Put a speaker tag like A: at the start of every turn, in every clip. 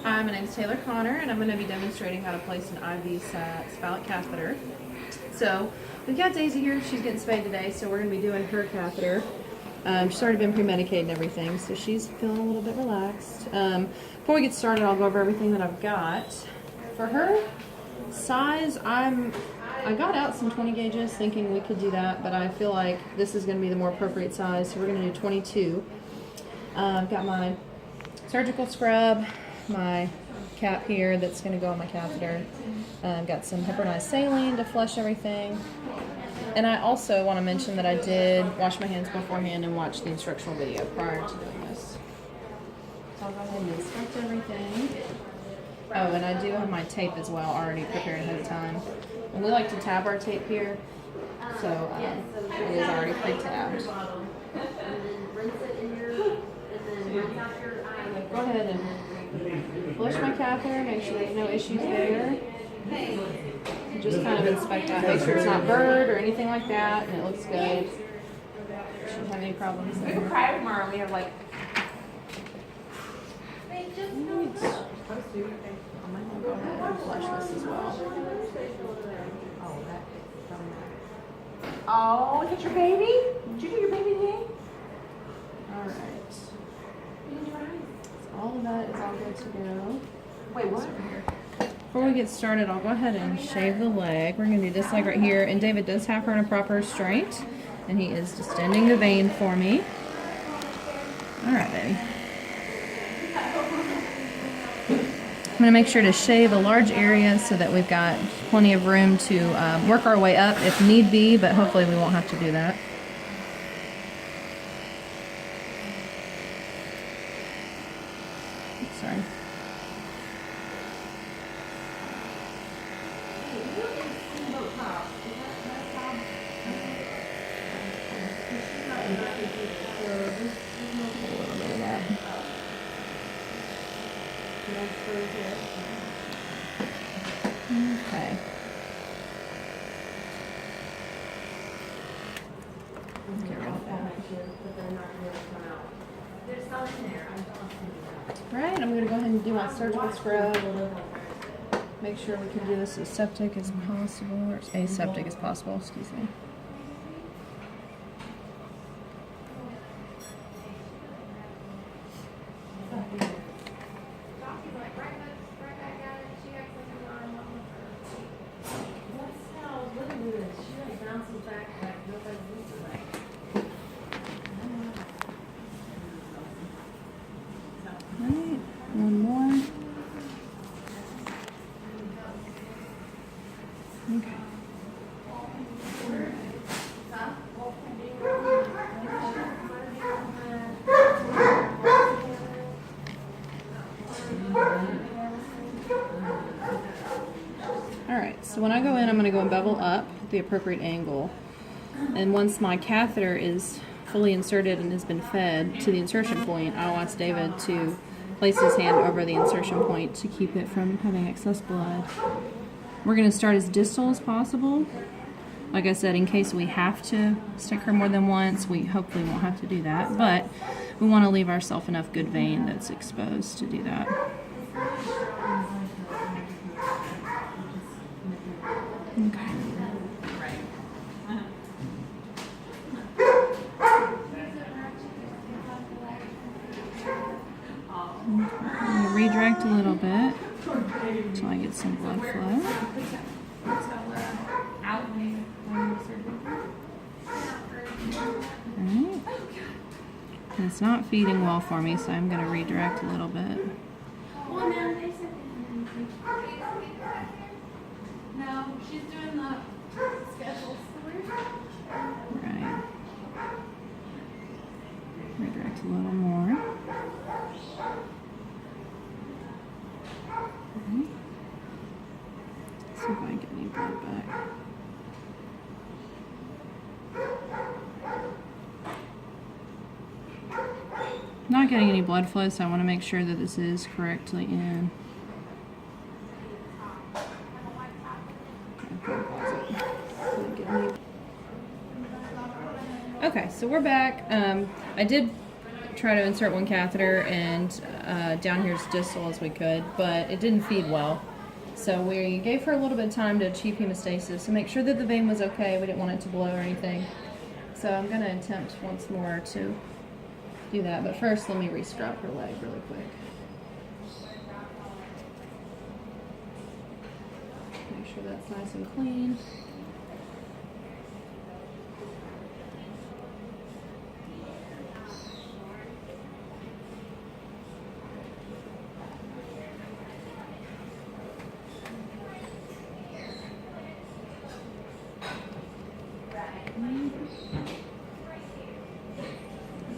A: Hi, my name is Taylor Connor, and I'm going to be demonstrating how to place an IV Ceph Catheter. So, we've got Daisy here. She's getting spayed today, so we're going to be doing her catheter. She's already been pre-medicated and everything, so she's feeling a little bit relaxed. Before we get started, I'll go over everything that I've got. For her size, I got out some 20 gauges thinking we could do that, but I feel like this is going to be the more appropriate size, so we're going to do 22. I've got my surgical scrub, my cap here that's going to go on my catheter. I've got some heparinized saline to flush everything. And I also want to mention that I did wash my hands beforehand and watch the instructional video prior to doing this. So I'll go ahead and inspect everything. Oh, and I do have my tape as well already prepared ahead of time. And we like to tab our tape here, so it is already pre-tabbed. Go ahead and flush my catheter, make sure there's no issues there. Just kind of inspect that, make sure it's not burred or anything like that, and it looks good. Shouldn't have any problems there.
B: We cry tomorrow. We have like.
A: I'm going to go ahead and flush this as well.
B: Oh, look at your baby. Did you do your baby today?
A: Alright. All of that is all good to go.
B: Wait, what?
A: Before we get started, I'll go ahead and shave the leg. We're going to do this leg right here. And David does have her in a proper restraint. And he is distending the vein for me. Alright, baby. I'm going to make sure to shave a large area so that we've got plenty of room to work our way up if need be, but hopefully we won't have to do that. Sorry. Okay. Get rid of that. Alright, I'm going to go ahead and do my surgical scrub. Make sure we can do this as septic as possible, or as aseptic as possible, excuse me. Alright, one more. Okay. Alright, so when I go in, I'm going to go and bevel up at the appropriate angle. And once my catheter is fully inserted and has been fed to the insertion point, I'll ask David to place his hand over the insertion point to keep it from having excess blood. We're going to start as distal as possible. Like I said, in case we have to stick her more than once, we hopefully won't have to do that, but we want to leave ourselves enough good vein that's exposed to do that. Okay. I'm going to redirect a little bit until I get some blood flow. Alright. And it's not feeding well for me, so I'm going to redirect a little bit.
C: No, she's doing the schedules.
A: Right. Redirect a little more. Okay. See if I can get any blood back. Not getting any blood flow, so I want to make sure that this is correctly in. Okay, so we're back. I did try to insert one catheter and down here as distal as we could, but it didn't feed well. So we gave her a little bit of time to achieve hemostasis to make sure that the vein was okay. We didn't want it to blow or anything. So I'm going to attempt once more to do that. But first, let me re-scrub her leg really quick. Make sure that's nice and clean.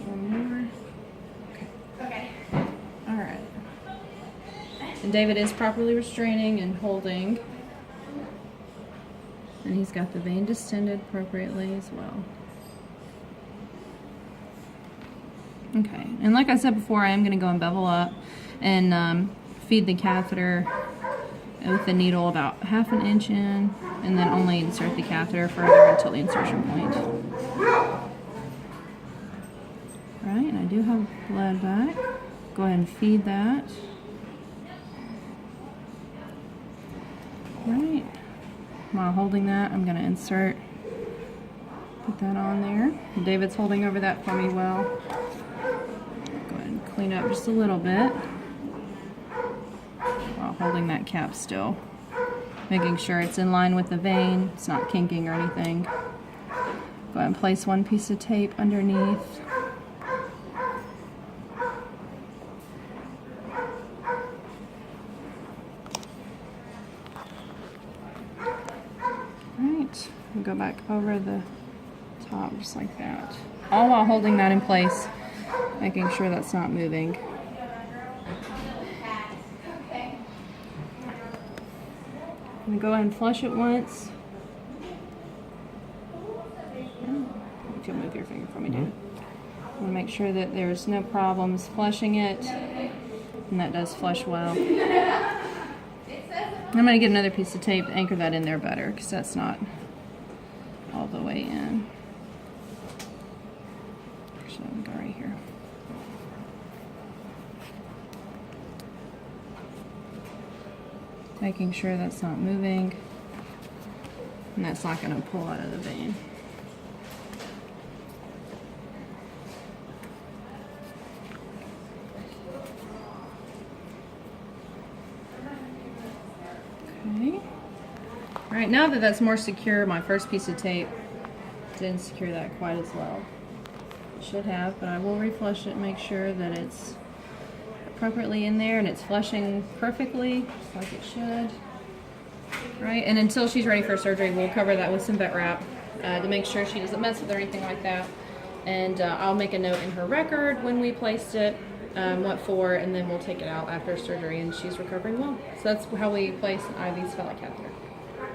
A: One more.
C: Okay.
A: All right. And David is properly restraining and holding. And he's got the vein distended appropriately as well. Okay, and like I said before, I am going to go and bevel up and feed the catheter with the needle about 1/2 inch in, and then only insert the catheter further until the insertion point. Right, and I do have blood back. Go ahead and feed that. Right. While holding that, I'm going to insert, put that on there. David's holding over that for me well. Go ahead and clean up just a little bit while holding that cap still. Making sure it's in line with the vein, it's not kinking or anything. Go ahead and place one piece of tape underneath. And go back over the top just like that. All while holding that in place, making sure that's not moving. I'm going to go ahead and flush it once. If you'll move your finger for me, dude. I want to make sure that there's no problems flushing it, and that does flush well. I'm going to get another piece of tape to anchor that in there better, because that's not all the way in. So I'm going to go right here. Making sure that's not moving, and that's not going to pull out of the vein. Okay. All right, now that that's more secure, my first piece of tape didn't secure that quite as well. It should have, but I will reflush it and make sure that it's appropriately in there and it's flushing perfectly, just like it should. Right, and until she's ready for surgery, we'll cover that with some vet wrap to make sure she doesn't mess with or anything like that. And I'll make a note in her record when we placed it, what for, and then we'll take it out after surgery and she's recovering well. So that's how we place an IV Ceph catheter.